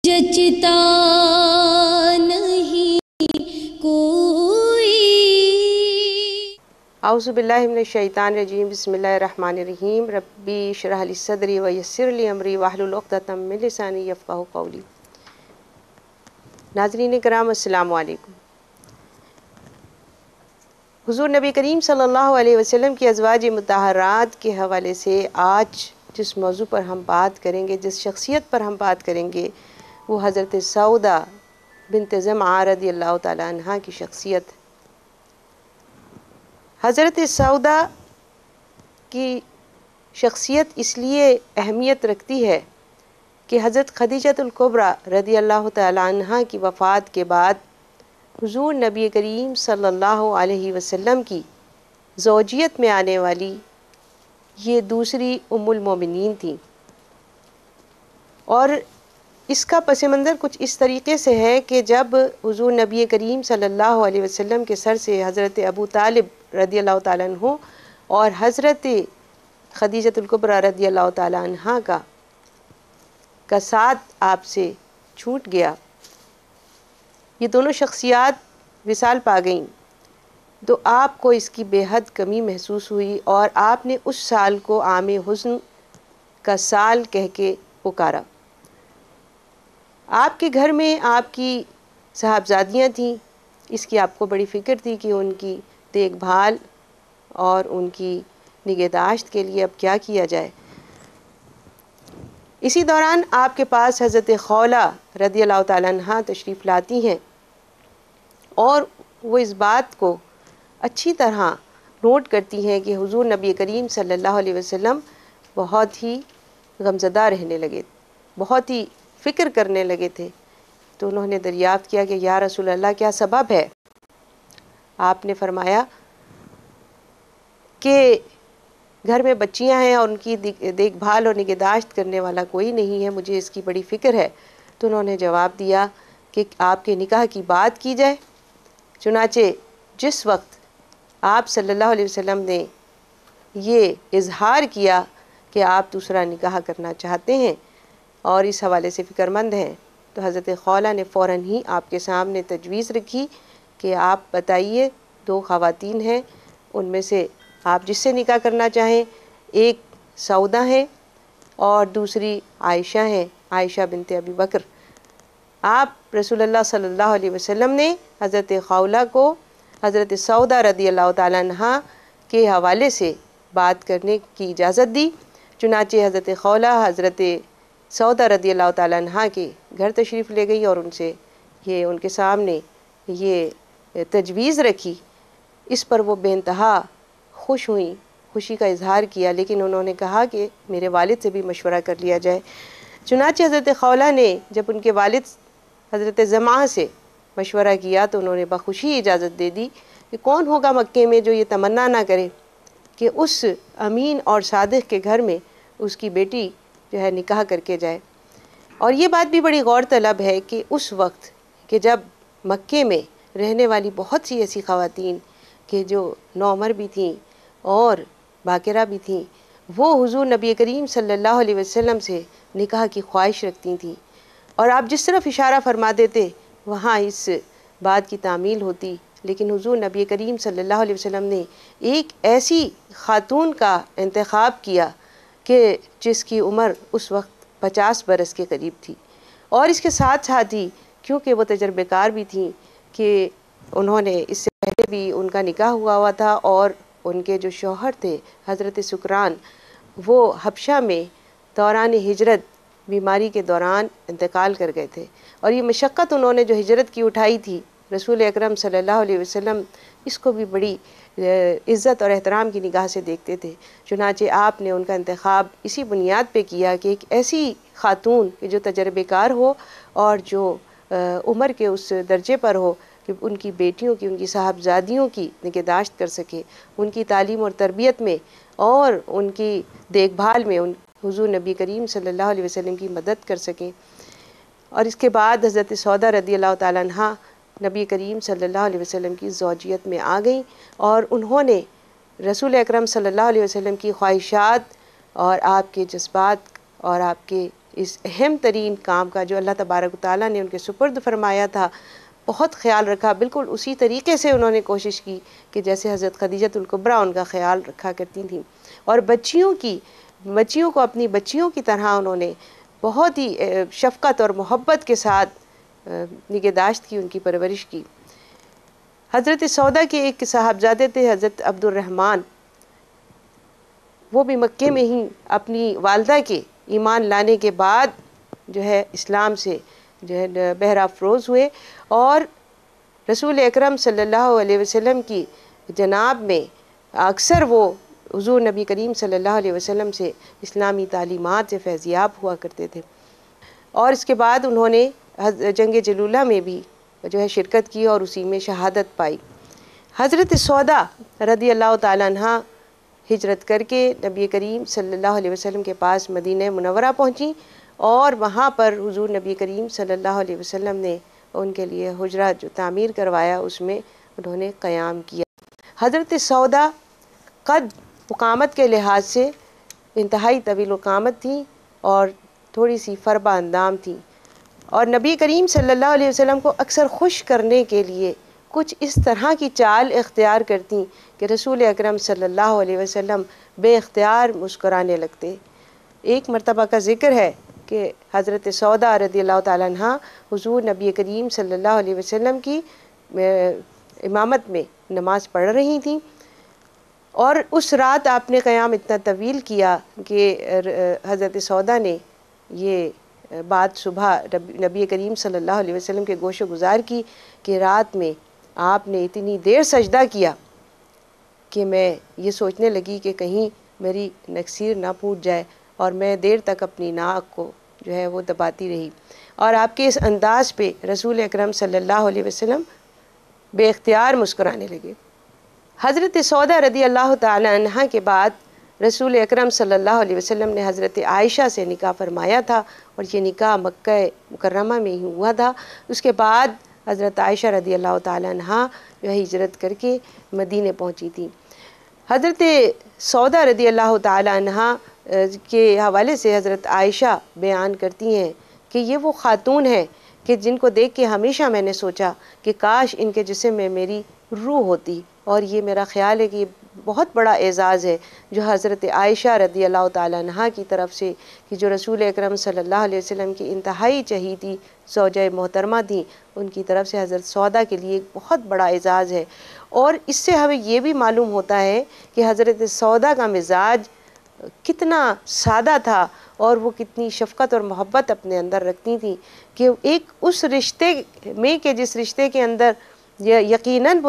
जचता नहीं कोई। औज़ु बिल्लाहि मिनश शैतानिर रजीम, बिस्मिल्लाहिर रहमानिर रहीम। रब्बी इश्रह ली सदरी व यस्सिर ली अमरी वहलुल उक़दतम मिन लिसानी यफ़क़हू क़ौली। नाज़रीन किराम, अस्सलामु अलैकुम। हुज़ूर नबी करीम सल्लल्लाहु अलैहि वसल्लम की अज़वाज मुतहरात के हवाले से आज जिस मौजू पर हम बात करेंगे, जिस शख्सियत पर हम बात करेंगे, वो हज़रत सौदा बिन्त ज़मआ रज़ियल्लाहु ताला अन्हा की शख्सियत। हज़रत सौदा की शख्सियत इसलिए अहमियत रखती है कि हज़रत खदीजतुल कुबरा रज़ियल्लाहु ताला अन्हा की वफ़ात के बाद हुज़ूर नबी करीम सल्लल्लाहु अलैहि वसल्लम की ज़ौजियत में आने वाली ये दूसरी उम्मुल मोमिनीन थी। और इसका पस मंज़र कुछ इस तरीक़े से है कि जब हुज़ूर नबी करीम सल्लल्लाहु अलैहि वसल्लम के सर से हज़रत अबू तालिब रज़ियल्लाहु ताला अन्हु और हज़रत खदीजतुल कुबरा रज़ियल्लाहु ताला अन्हा का साथ आपसे छूट गया, ये दोनों शख्सियात विसाल पा गईं, तो आपको इसकी बेहद कमी महसूस हुई और आपने उस साल को आमे हुज़्न का साल कह के पुकारा। आपके घर में आपकी साहबजादियाँ थीं, इसकी आपको बड़ी फ़िक्र थी कि उनकी देखभाल और उनकी निगहदाश्त के लिए अब क्या किया जाए। इसी दौरान आपके पास हज़रत खौला रज़ियल्लाहु ताला अन्हा तशरीफ़ लाती हैं और वो इस बात को अच्छी तरह नोट करती हैं कि हुज़ूर नबी करीम सल्लल्लाहु अलैहि वसल्लम बहुत ही गमज़दा रहने लगे, बहुत ही फ़िक्र करने लगे थे। तो उन्होंने दरियाफ़्त किया कि या रसूल अल्लाह, क्या सबब है? आपने फरमाया कि घर में बच्चियां हैं और उनकी देखभाल और निगहदाश्त करने वाला कोई नहीं है, मुझे इसकी बड़ी फ़िक्र है। तो उन्होंने जवाब दिया कि आपके निकाह की बात की जाए। चुनाचे जिस वक्त आप सल्लल्लाहु अलैहि वसल्लम ने ये इज़हार किया कि आप दूसरा निकाह करना चाहते हैं और इस हवाले से फ़िक्रमंद हैं, तो हज़रत खौला ने फ़ौरन ही आपके सामने तजवीज़ रखी कि आप बताइए, दो ख़वातीन हैं, उनमें से आप जिससे निकाह करना चाहें, एक सौदा है और दूसरी आयशा हैं, आयशा बिनते अबी बकर। आप रसूलुल्लाह सल्लल्लाहु अलैहि वसल्लम ने हज़रत खौला को हज़रत सौदा रज़ियल्लाहु ताला अन्हा के हवाले से बात करने की इजाज़त दी। चुनाचे हज़रत खौला हज़रत सौदा रज़ियल्लाहु ताला अन्हा के घर तशरीफ़ ले गई और उनसे ये उनके सामने ये तजवीज़ रखी। इस पर वो बेइंतहा खुश हुई, खुशी का इज़हार किया, लेकिन उन्होंने कहा कि मेरे वालिद से भी मशवरा कर लिया जाए। चुनाचे हज़रत खौला ने जब उनके वालिद हज़रत ज़मा से मशवरा किया तो उन्होंने बख़ुशी इजाज़त दे दी कि कौन होगा मक्के में जो ये तमन्ना ना करे कि उस अमीन और सादिक़ के घर में उसकी बेटी जो है निकाह करके जाए। और ये बात भी बड़ी गौर तलब है कि उस वक्त कि जब मक्के में रहने वाली बहुत सी ऐसी ख़वातीन कि जो नौमर भी थीं और बाकिरा भी थीं, वो हुज़ूर नबी करीम सल्लल्लाहु अलैहि वसल्लम से निकाह की ख्वाहिश रखती थीं और आप जिस तरफ इशारा फरमा देते वहाँ इस बात की तामील होती। लेकिन हुज़ूर नबी करीम सल्लल्लाहु अलैहि वसल्लम ने एक ऐसी खातून का इंतखाब किया कि जिसकी उम्र उस वक्त 50 बरस के करीब थी और इसके साथ साथ ही क्योंकि वो तजर्बेकार भी थी कि उन्होंने इससे पहले भी उनका निकाह हुआ था और उनके जो शौहर थे हज़रत सुकरान, वो हबशा में दौरान हिजरत बीमारी के दौरान इंतकाल कर गए थे और ये मशक्क़त उन्होंने जो हिजरत की उठाई थी, रसूल अकरम सल्लल्लाहु अलैहि वसल्लम इसको भी बड़ी इज़्ज़त और एहतराम की निगाह से देखते थे। चुनाचे आपने उनका इंतखाब इसी बुनियाद पे किया कि एक ऐसी खातून कि जो तजर्बेकार हो और जो उम्र के उस दर्जे पर हो कि उनकी बेटियों की, उनकी साहबजादियों की निगहदाश्त कर सके, उनकी तालीम और तरबियत में और उनकी देखभाल में हुज़ूर नबी करीम सल्लल्लाहु अलैहि वसल्लम की मदद कर सकें। और इसके बाद हज़रत सौदा रज़ियल्लाहु ताला अन्हा नबी करीम सल्लल्लाहु अलैहि वसल्लम की ज़ौजियत में आ गई और उन्होंने रसूल अकरम सल्लल्लाहु अलैहि वसल्लम की ख्वाहिशात और आपके जज्बात और आपके اس اہم ترین کام کا جو اللہ تبارک و تعالیٰ نے ان کے سپرد فرمایا تھا بہت خیال رکھا، بالکل اسی طریقے سے انہوں نے کوشش کی کہ جیسے حضرت خدیجۃ الکبریٰ ان کا خیال رکھا کرتی تھیں، اور بچیوں کو اپنی بچیوں کی طرح انہوں نے بہت ہی شفقت اور محبت کے ساتھ نگہداشت کی، ان کی پرورش کی۔ حضرت سودا کے ایک صاحبزادے تھے حضرت عبد الرحمن، وہ بھی مکے میں ہی اپنی والدہ کے ایمان لانے کے بعد جو ہے اسلام سے جو ہے بہرہ افروز ہوئے، اور رسول اکرم صلی اللہ علیہ وسلم کی جناب میں اکثر وہ حضور نبی کریم صلی اللہ علیہ وسلم سے اسلامی تعلیمات سے فیضیاب ہوا کرتے تھے، اور اس کے بعد انہوں نے جنگ جلولہ میں بھی جو ہے شرکت کی اور اسی میں شہادت پائی۔ حضرت سودا رضی اللہ تعالیٰ عنہ ہجرت کر کے نبی کریم صلی اللہ علیہ وسلم کے پاس مدینہ منورہ پہنچیں، اور وہاں پر حضور نبی کریم صلی اللہ علیہ وسلم نے ان کے لیے حجرہ جو تعمیر کروایا اس میں انہوں نے قیام کیا۔ حضرت سودا قد وقامت کے لحاظ سے انتہائی طویل القامت تھیں اور تھوڑی سی فربہ اندام تھیں، اور نبی کریم صلی اللہ علیہ وسلم کو اکثر خوش کرنے کے لیے کچھ اس طرح کی چال اختیار کرتی کہ رسول اکرم صلی اللہ علیہ وسلم بے اختیار مسکرانے لگتے۔ ایک مرتبہ کا ذکر ہے کہ حضرت سودا رضی اللہ تعالیٰ عنہ حضور نبی کریم صلی اللہ علیہ وسلم کی امامت میں نماز پڑھ رہی تھیں، اور اس رات آپ نے قیام اتنا طویل کیا کہ حضرت سودا نے یہ بات صبح نبی کریم صلی اللہ علیہ وسلم کے گوش و گزار کی کہ رات میں آپ نے اتنی دیر سجدہ کیا کہ میں یہ سوچنے لگی کہ کہیں میری نکسیر نہ پھوٹ جائے، اور میں دیر تک اپنی ناک کو جو ہے وہ دباتی رہی، اور آپ کے اس انداز پہ رسول اکرم صلی اللہ علیہ وسلم بے اختیار مسکرانے لگے۔ حضرت سودا رضی اللہ تعالی عنہ کے بعد رسول اکرم صلی اللہ علیہ وسلم نے حضرت عائشہ سے نکاح فرمایا تھا، اور یہ نکاح مکہ مکرمہ میں ہی ہوا تھا۔ اس کے بعد حضرت عائشہ رضی اللہ تعالی عنہ جو ہے ہجرت کر کے مدینے پہنچی تھی۔ حضرت سودا رضی اللہ تعالی عنہ کے حوالے سے حضرت عائشہ بیان کرتی ہیں کہ یہ وہ خاتون ہیں کہ جن کو دیکھ کے ہمیشہ میں نے سوچا کہ کاش ان کے جسم میں میری روح ہوتی، اور یہ میرا خیال ہے کہ یہ بہت بڑا اعزاز ہے جو حضرت عائشہ رضی اللہ تعالی عنہ کی طرف سے، کہ جو رسول اکرم صلی اللہ علیہ وسلم کی انتہائی چہیتی زوجہ محترمہ تھیں، ان کی طرف سے حضرت سودا کے لیے ایک بہت بڑا اعزاز ہے۔ اور اس سے ہمیں یہ بھی معلوم ہوتا ہے کہ حضرت سودا کا مزاج کتنا سادہ تھا، اور وہ کتنی شفقت اور محبت اپنے اندر رکھتی تھیں کہ ایک اس رشتے میں کہ جس رشتے کے اندر یقیناً